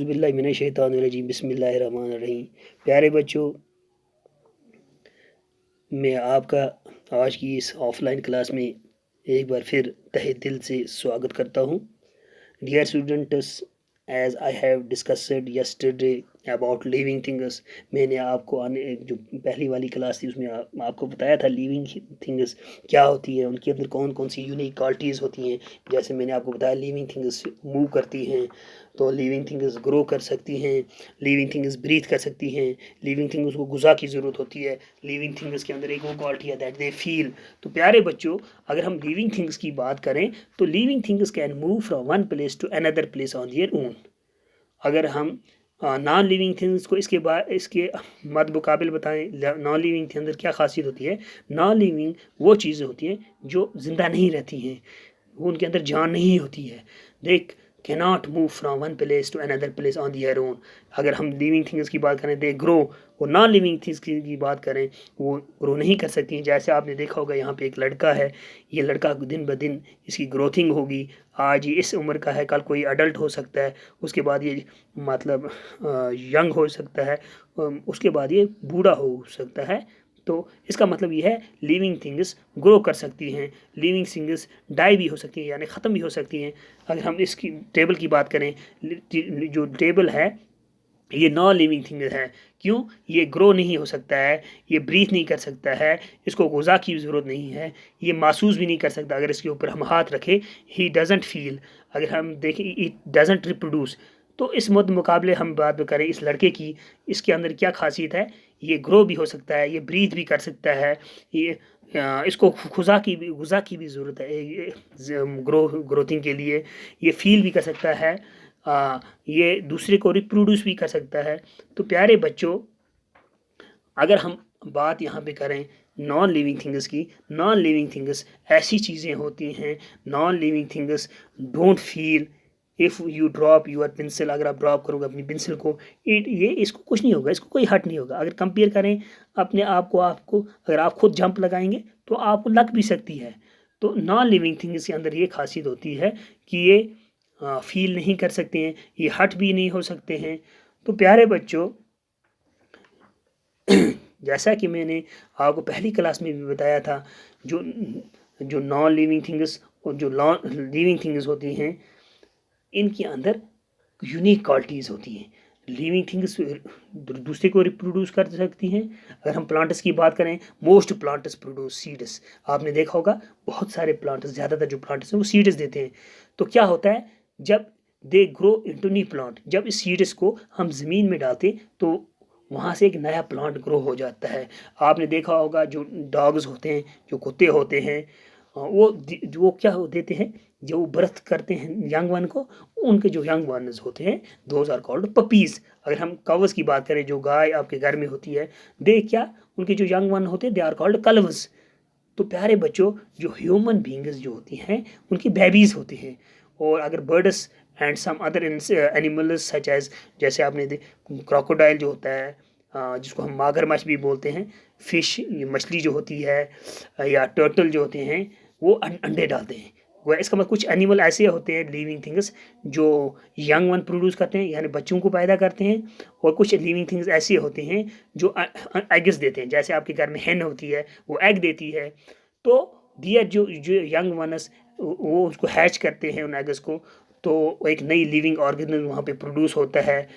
बिस्मिल्लाहिर्रहमानिर्रहीम बिस्मिल्लाहिर्रहमानिर्रहीम। प्यारे बच्चों, मैं आपका आज की इस ऑफलाइन क्लास में एक बार फिर तहे दिल से स्वागत करता हूँ। Dear students, as I have discussed yesterday about living things, मैंने आपको जो पहली वाली क्लास थी उसमें आपको बताया था लिविंग थिंग्स क्या होती है, उनके अंदर कौन कौन सी यूनिक क्वालिटीज़ होती हैं। जैसे मैंने आपको बताया लिविंग थिंग्स मूव करती हैं, तो लिविंग थिंग्स ग्रो कर सकती हैं, लिविंग थिंग्स ब्रीथ कर सकती हैं, लिविंग थिंग्स को गुज़ा की ज़रूरत होती है, लिविंग थिंग्स के अंदर एक वो क्वालिटी है दैट दे फील। तो प्यारे बच्चों, अगर हम लिविंग थिंग्स की बात करें तो living things can move from one place to another place on their own. अगर हम नॉन लिविंग थिंग्स को इसके मद मुकाबिल बताएं, नॉन लिविंग के अंदर क्या खासियत होती है। नॉन लिविंग वो चीज़ें होती हैं जो ज़िंदा नहीं रहती हैं, वो उनके अंदर जान नहीं होती है। देख cannot move from one place to another place on their own. अगर हम लिविंग थिंग्स की बात करें दे ग्रो, और नॉन लिविंग थिंग्स की बात करें वो ग्रो नहीं कर सकती हैं। जैसे आपने देखा होगा यहाँ पे एक लड़का है, ये लड़का दिन ब दिन इसकी ग्रोथिंग होगी। आज ये इस उम्र का है, कल कोई अडल्ट हो सकता है, उसके बाद ये मतलब यंग हो सकता है, उसके बाद ये बूढ़ा हो सकता है। तो इसका मतलब ये है लिविंग थिंग्स ग्रो कर सकती हैं, लिविंग थिंग्स डाई भी हो सकती हैं यानी ख़त्म भी हो सकती हैं। अगर हम इसकी टेबल की बात करें, जो टेबल है ये नॉन लिविंग थिंग है। क्यों? ये ग्रो नहीं हो सकता है, ये ब्रीथ नहीं कर सकता है, इसको ग़िज़ा की ज़रूरत नहीं है, ये महसूस भी नहीं कर सकता। अगर इसके ऊपर हम हाथ रखें, ही डजेंट फील। अगर हम देखें, इट डजेंट रिप्रोड्यूस। तो इस मुकाबले हम बात करें इस लड़के की, इसके अंदर क्या खासियत है, ये ग्रो भी हो सकता है, ये ब्रीथ भी कर सकता है, ये इसको ग़िज़ा की भी ज़रूरत है ग्रोथिंग के लिए, ये फील भी कर सकता है, ये दूसरे को रिप्रोड्यूस भी कर सकता है। तो प्यारे बच्चों, अगर हम बात यहाँ पे करें नॉन लिविंग थिंग्स की, नॉन लिविंग थिंग्स ऐसी चीज़ें होती हैं, non living things don't feel. If you drop your pencil, अगर आप ड्रॉप करोगे अपनी पेंसिल को, इसको कुछ नहीं होगा, इसको कोई हर्ट नहीं होगा। अगर कंपेयर करें अपने आपको अगर आप खुद जंप लगाएंगे तो आपको लग भी सकती है। तो नॉन लिविंग थिंग्स के अंदर ये खासियत होती है कि ये फील नहीं कर सकते हैं, ये हट भी नहीं हो सकते हैं। तो प्यारे बच्चों, जैसा कि मैंने आपको पहली क्लास में भी बताया था, जो जो नॉन लिविंग थिंग्स और जो लिविंग थिंग्स होती हैं, इनके अंदर यूनिक क्वालिटीज़ होती हैं। लिविंग थिंग्स दूसरे को रिप्रोड्यूस कर सकती हैं। अगर हम प्लांट्स की बात करें, मोस्ट प्लांट्स प्रोड्यूस सीड्स। आपने देखा होगा बहुत सारे प्लांट्स, ज़्यादातर जो प्लांट्स हैं वो सीड्स देते हैं। तो क्या होता है, जब they grow into new plant, जब इस सीड्स को हम ज़मीन में डालते तो वहाँ से एक नया प्लांट ग्रो हो जाता है। आपने देखा होगा जो डॉग्स होते हैं, जो कुत्ते होते हैं, वो क्या देते हैं, जो बर्थ करते हैं यंग वन को, उनके जो यंग वनस होते हैं दोज आर कॉल्ड पपीज़। अगर हम कवस की बात करें, जो गाय आपके घर में होती है, उनके जो यंग वन होते हैं दे आर कॉल्ड कलवस। तो प्यारे बच्चों, जो ह्यूमन बींग्स जो होती हैं उनकी बेबीज़ होती हैं। और अगर birds and some other animals such as, जैसे आपने क्रोकोडाइल जो होता है, जिसको हम मगरमच्छ भी बोलते हैं, फिश मछली जो होती है, या टर्टल जो होते हैं, वो अंडे डालते हैं। वह इसका मतलब कुछ एनिमल ऐसे होते हैं लिविंग थिंग्स जो यंग वन प्रोड्यूस करते हैं यानी बच्चों को पैदा करते हैं, और कुछ लिविंग थिंग्स ऐसे होते हैं जो एग्स देते हैं। जैसे आपके घर में hen होती है, वो एग देती है। तो दिया जो जो यंग वनस वो उसको हैच करते हैं उन एग्स को, तो एक नई लिविंग ऑर्गेनिज्म वहाँ पे प्रोड्यूस होता है,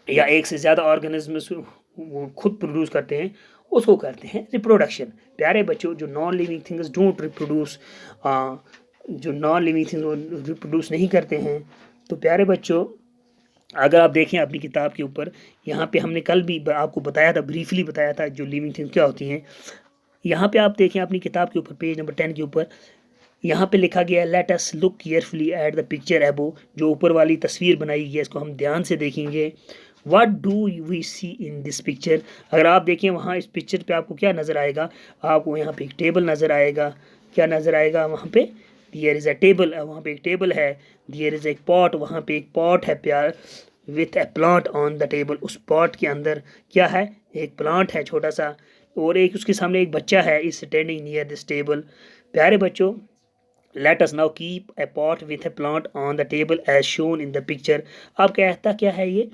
या एक से ज़्यादा ऑर्गेनिज्म्स वो खुद प्रोड्यूस करते हैं, उसको करते हैं रिप्रोडक्शन। प्यारे बच्चों, जो non living things don't reproduce, जो नॉन लिविंग थिंग्स वो रिप्रोड्यूस नहीं करते हैं। तो प्यारे बच्चों, अगर आप देखें अपनी किताब के ऊपर, यहाँ पे हमने कल भी आपको बताया था, ब्रीफली बताया था जो लिविंग थिंग्स क्या होती हैं। यहाँ पे आप देखें अपनी किताब के ऊपर पेज नंबर 10 के ऊपर, यहाँ पे लिखा गया है let us look carefully at the picture above. जो ऊपर वाली तस्वीर बनाई गई है इसको हम ध्यान से देखेंगे। What do we see in this picture. अगर आप देखें वहाँ इस पिक्चर पे आपको क्या नज़र आएगा, आपको यहाँ पे एक टेबल नज़र आएगा। क्या नज़र आएगा वहाँ पे? देयर इज़ अ टेबल, वहाँ पे एक टेबल है। देयर इज़ एक पॉट, वहाँ पे एक पॉट है प्यार, with a plant on the table. उस पॉट के अंदर क्या है? एक प्लांट है छोटा सा, और एक उसके सामने एक बच्चा है is standing near this table. प्यारे बच्चों, let us now keep a pot with a plant on the table as shown in the picture. अब कहता क्या है ये,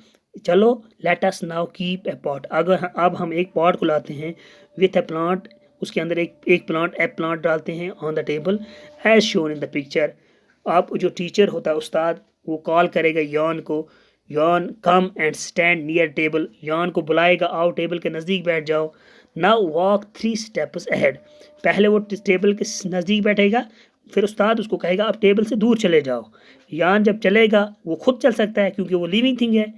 चलो let us now keep a pot, अगर अब हम एक पॉट को लाते हैं विथ ए प्लांट, उसके अंदर एक प्लांट ए प्लांट डालते हैं on the table as shown in the picture. अब जो टीचर होता है उस्ताद, वो कॉल करेगा यॉन को, Yon come and stand near table, Yon को बुलाएगा, आओ टेबल के नज़दीक बैठ जाओ। नाउ वॉक 3 स्टेप्स अहेड, पहले वो टेबल के नज़दीक बैठेगा, फिर उस्ताद उसको कहेगा अब टेबल से दूर चले जाओ। यान जब चलेगा वो खुद चल सकता है क्योंकि वो लिविंग थिंग है।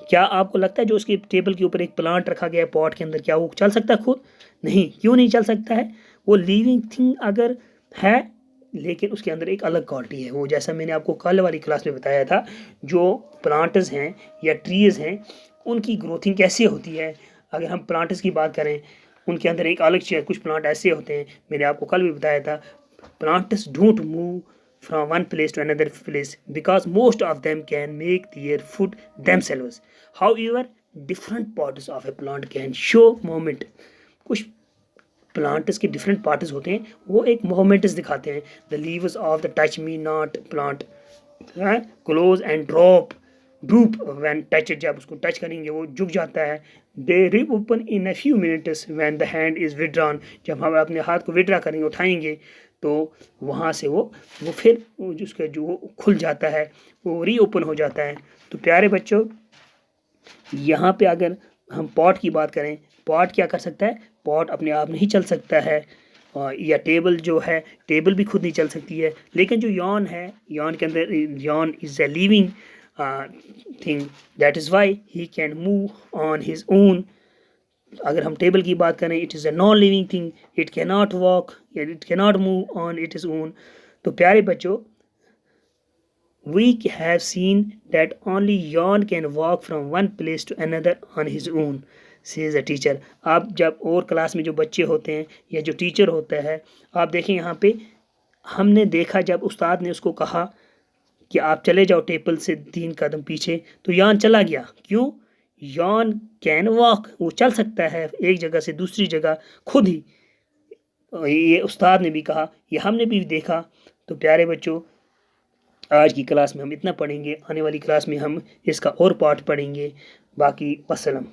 क्या आपको लगता है जो उसके टेबल के ऊपर एक प्लांट रखा गया है पॉट के अंदर, क्या वो चल सकता है खुद? नहीं, क्यों नहीं चल सकता है? वो लिविंग थिंग अगर है लेकिन उसके अंदर एक अलग क्वालिटी है, वो जैसा मैंने आपको कल वाली क्लास में बताया था, जो प्लांट्स हैं या ट्रीज़ हैं उनकी ग्रोथिंग कैसे होती है। अगर हम प्लांट्स की बात करें उनके अंदर एक अलग चीज़, कुछ प्लांट ऐसे होते हैं, मैंने आपको कल भी बताया था, plants don't move from one place to another place because most of them can make their food themselves. However, different parts of a plant can show movement. कुछ प्लांट्स के डिफरेंट पार्ट्स होते हैं, वो एक मोमेंट्स दिखाते हैं। The leaves of the touch me not plant close and drop drupe when touch, जब उसको टच करेंगे वो झुक जाता है। दे री open in a few minutes when the hand is withdrawn, जब हम अपने हाथ को विड्रा करेंगे, उठाएंगे, तो वहाँ से वो फिर उसका जो खुल जाता है, वो री ओपन हो जाता है। तो प्यारे बच्चों, यहाँ पे अगर हम पॉट की बात करें, पॉट क्या कर सकता है? पॉट अपने आप नहीं चल सकता है, या टेबल जो है, टेबल भी खुद नहीं चल सकती है। लेकिन जो यॉन है, यॉन के अंदर, Yon is a living thing, that is why he can move on his own. अगर हम टेबल की बात करें, it is a non living thing, it can not walk, it can not move on it is own. तो प्यारे बच्चों, we have seen that only yawn can walk from one place to another on his own, says a teacher। आप जब और class में जो बच्चे होते हैं या जो टीचर होता है, आप देखें यहाँ पे हमने देखा जब उस्ताद ने उसको कहा कि आप चले जाओ टेबल से 3 कदम पीछे, तो यान चला गया। क्यों? यान कैन वॉक, वो चल सकता है एक जगह से दूसरी जगह खुद ही। ये उस्ताद ने भी कहा, ये हमने भी देखा। तो प्यारे बच्चों, आज की क्लास में हम इतना पढ़ेंगे, आने वाली क्लास में हम इसका और पार्ट पढ़ेंगे। बाकी वस्सलाम।